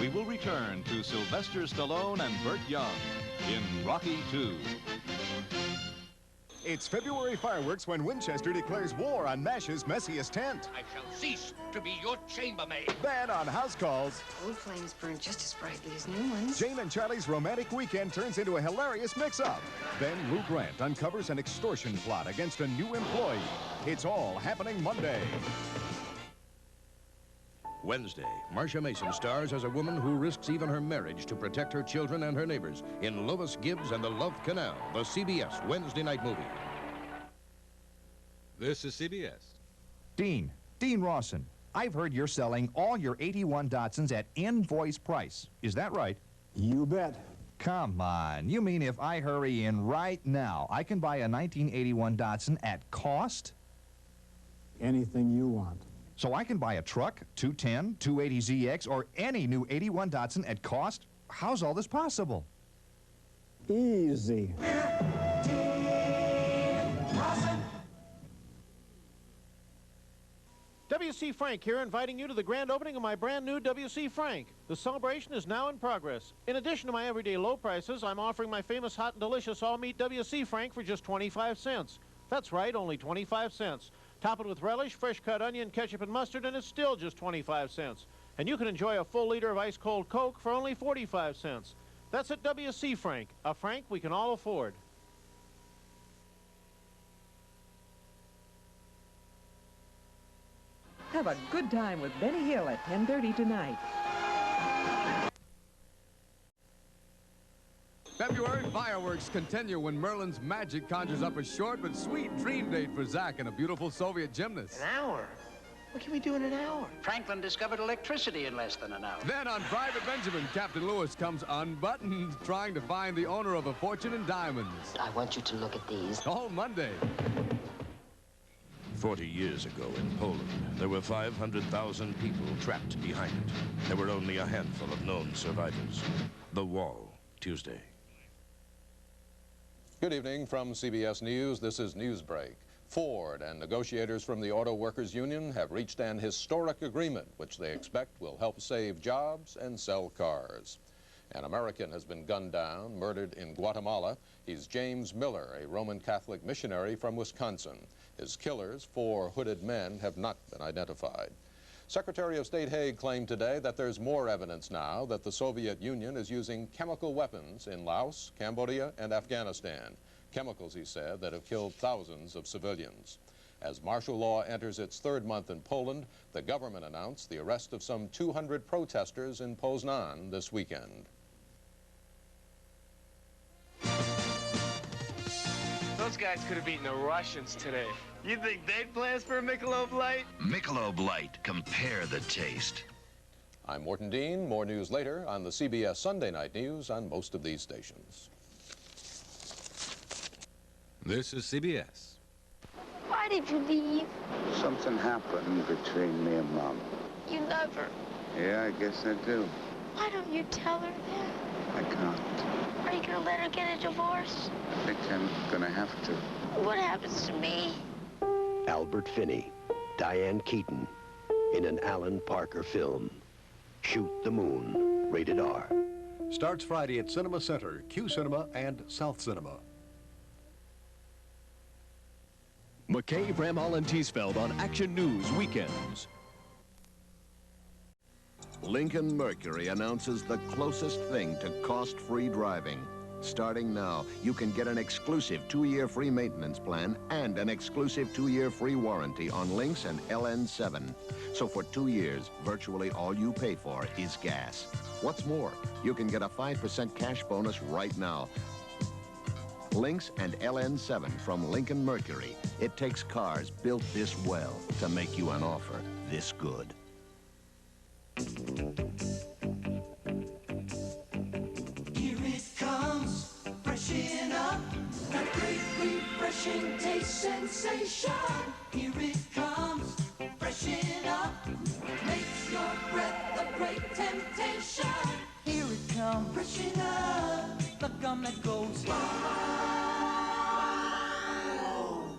we will return to Sylvester Stallone and Burt Young in Rocky II. It's February fireworks when Winchester declares war on MASH's messiest tent. I shall cease to be your chambermaid. Then on House Calls, old flames burn just as brightly as new ones. Jane and Charlie's romantic weekend turns into a hilarious mix-up. Then Lou Grant uncovers an extortion plot against a new employee. It's all happening Monday. Wednesday, Marsha Mason stars as a woman who risks even her marriage to protect her children and her neighbors in Lois Gibbs and the Love Canal, the CBS Wednesday night movie. This is CBS. Dean Rawson, I've heard you're selling all your 81 Datsuns at invoice price. Is that right? You bet. Come on. You mean if I hurry in right now, I can buy a 1981 Datsun at cost? Anything you want. So I can buy a truck, 210, 280ZX, or any new 81 Datsun at cost? How's all this possible? Easy. W.C. Frank here, inviting you to the grand opening of my brand new W.C. Frank. The celebration is now in progress. In addition to my everyday low prices, I'm offering my famous hot and delicious all-meat W.C. Frank for just 25 cents. That's right, only 25 cents. Top it with relish, fresh cut onion, ketchup, and mustard, and it's still just 25 cents. And you can enjoy a full liter of ice-cold Coke for only 45 cents. That's at W.C. Frank, a Frank we can all afford. Have a good time with Benny Hill at 10:30 tonight. February fireworks continue when Merlin's magic conjures up a short but sweet dream date for Zach and a beautiful Soviet gymnast. An hour? What can we do in an hour? Franklin discovered electricity in less than an hour. Then on Private Benjamin, Captain Lewis comes unbuttoned, trying to find the owner of a fortune in diamonds. I want you to look at these. All Monday. 40 years ago in Poland, there were 500,000 people trapped behind it. There were only a handful of known survivors. The Wall, Tuesday. Good evening from CBS News. This is Newsbreak. Ford and negotiators from the Auto Workers Union have reached an historic agreement which they expect will help save jobs and sell cars. An American has been gunned down, murdered in Guatemala. He's James Miller, a Roman Catholic missionary from Wisconsin. His killers, 4 hooded men, have not been identified. Secretary of State Haig claimed today that there's more evidence now that the Soviet Union is using chemical weapons in Laos, Cambodia, and Afghanistan. Chemicals, he said, that have killed thousands of civilians. As martial law enters its 3rd month in Poland, the government announced the arrest of some 200 protesters in Poznan this weekend. Those guys could have beaten the Russians today. You think they'd play us for a Michelob Light? Michelob Light. Compare the taste. I'm Morton Dean. More news later on the CBS Sunday Night News on most of these stations. This is CBS. Why did you leave? Something happened between me and Mom. You love her. Yeah, I guess I do. Why don't you tell her that? I can't. Are you gonna let her get a divorce? I think I'm gonna have to. What happens to me? Albert Finney, Diane Keaton, in an Alan Parker film. Shoot the Moon, rated R. Starts Friday at Cinema Center, Q Cinema, and South Cinema. McCaa, Bramhall, and Teesfeld on Action News Weekends. Lincoln Mercury announces the closest thing to cost-free driving. Starting now, you can get an exclusive 2-year free maintenance plan and an exclusive 2-year free warranty on Lynx and LN7. So for 2 years, virtually all you pay for is gas. What's more, you can get a 5% cash bonus right now. Lynx and LN7 from Lincoln Mercury. It takes cars built this well to make you an offer this good. Here it comes, freshen up, that great refreshing taste sensation. Here it comes, freshen up, makes your breath a great temptation. Here it comes, freshen up, the gum that goes wow.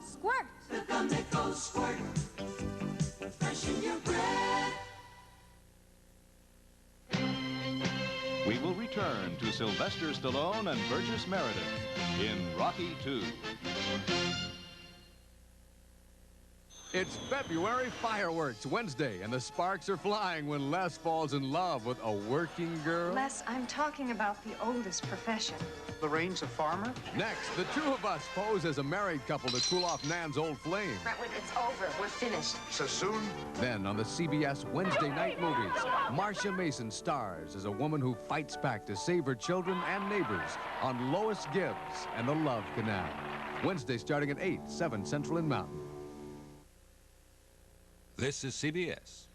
Squirt, the gum that goes squirt, freshen your breath. we will return to Sylvester Stallone and Burgess Meredith in Rocky II. It's February Fireworks Wednesday, and the sparks are flying when Les falls in love with a working girl. Les, I'm talking about the oldest profession. Lorraine's a farmer? Next, the two of us pose as a married couple to cool off Nan's old flame. Brentwood, it's over. We're finished. So soon? Then on the CBS Wednesday night movies, Marsha Mason stars as a woman who fights back to save her children and neighbors on Lois Gibbs and the Love Canal. Wednesday starting at 8, 7 Central and Mountain. This is CBS.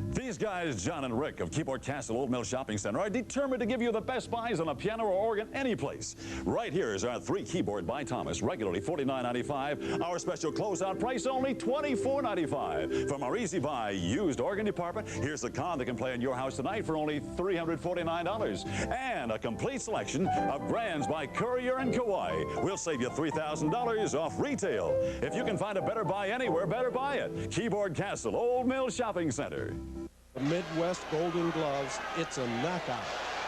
These guys, John and Rick of Keyboard Kastle Old Mill Shopping Center, are determined to give you the best buys on a piano or organ any place. Right here is our 3 keyboard by Thomas, regularly $49.95. Our special closeout price only $24.95. From our easy buy used organ department, here's the con that can play in your house tonight for only $349. And a complete selection of brands by Courier and Kauai. We'll save you $3,000 off retail. If you can find a better buy anywhere, better buy it. Keyboard Kastle Old Mill Shopping Center. The Midwest Golden Gloves, it's a knockout.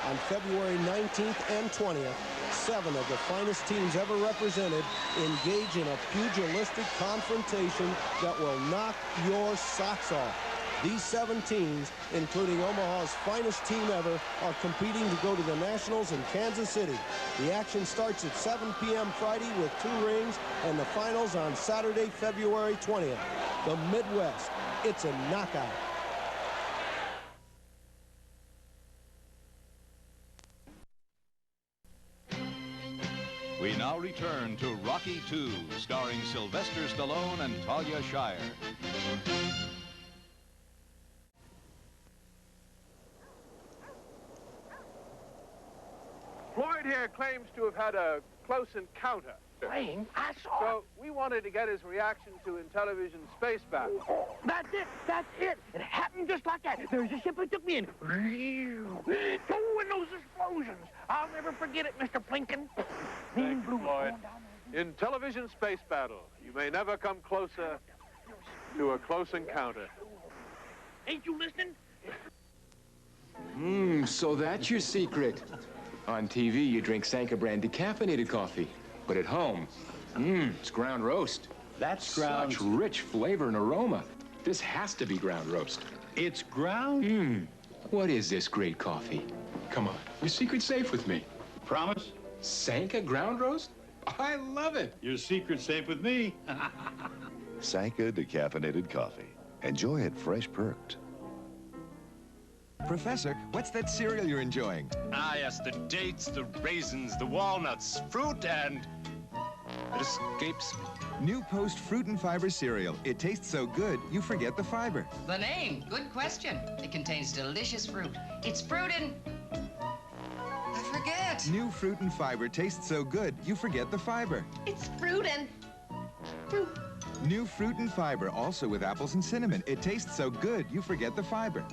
On February 19th and 20th, 7 of the finest teams ever represented engage in a pugilistic confrontation that will knock your socks off. These 7 teams, including Omaha's finest team ever, are competing to go to the Nationals in Kansas City. The action starts at 7 p.m. Friday with 2 rings and the finals on Saturday, February 20th. The Midwest, it's a knockout. We now return to Rocky II, starring Sylvester Stallone and Talia Shire. Floyd here claims to have had a close encounter. Blaine, I saw So we wanted to get his reaction to Intellivision's space battle. That's it. That's it. It happened just like that. There's a ship that took me in. Oh, and those explosions. I'll never forget it, Mr. Plinkon. Thanks, Floyd. In Television space battle, you may never come closer to a close encounter. Ain't you listening? So that's your secret. On TV, you drink Sanka brand decaffeinated coffee. But at home, it's ground roast. That's ground. Such rich flavor and aroma. This has to be ground roast. It's ground? What is this great coffee? Come on, your secret's safe with me. Promise? Sanka ground roast? I love it. Your secret's safe with me. Sanka decaffeinated coffee. Enjoy it fresh perked. Professor, what's that cereal you're enjoying? Ah, yes, the dates, the raisins, the walnuts, fruit, and... it escapes me. New Post Fruit and Fiber cereal. It tastes so good, you forget the fiber. The name, good question. It contains delicious fruit. It's fruit and... I forget. New Fruit and Fiber tastes so good, you forget the fiber. It's fruit and... fruit. New Fruit and Fiber, also with apples and cinnamon. It tastes so good, you forget the fiber.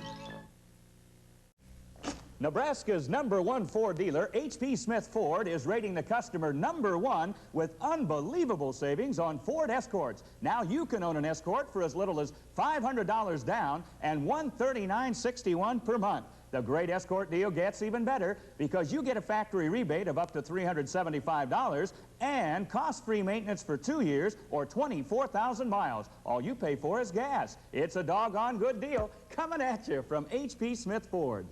Nebraska's #1 Ford dealer, H.P. Smith Ford, is rating the customer #1 with unbelievable savings on Ford Escorts. Now you can own an Escort for as little as $500 down and $139.61 per month. The great Escort deal gets even better because you get a factory rebate of up to $375 and cost-free maintenance for 2 years or 24,000 miles. All you pay for is gas. It's a doggone good deal coming at you from H.P. Smith Ford.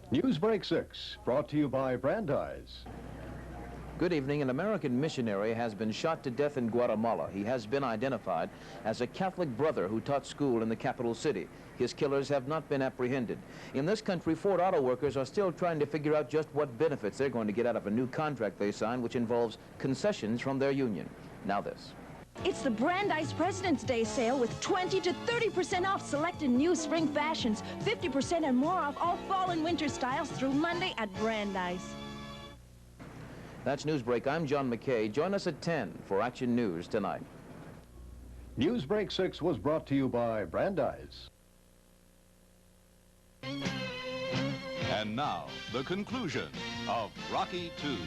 Newsbreak 6, brought to you by Brandeis. Good evening. An American missionary has been shot to death in Guatemala. He has been identified as a Catholic brother who taught school in the capital city. His killers have not been apprehended. In this country, Ford auto workers are still trying to figure out just what benefits they're going to get out of a new contract they signed, which involves concessions from their union. Now this. It's the Brandeis President's Day sale with 20 to 30% off selected new spring fashions, 50% and more off all fall and winter styles through Monday at Brandeis. That's Newsbreak. I'm John McCaa. Join us at 10 for Action News tonight. Newsbreak 6 was brought to you by Brandeis. And now, the conclusion of Rocky II.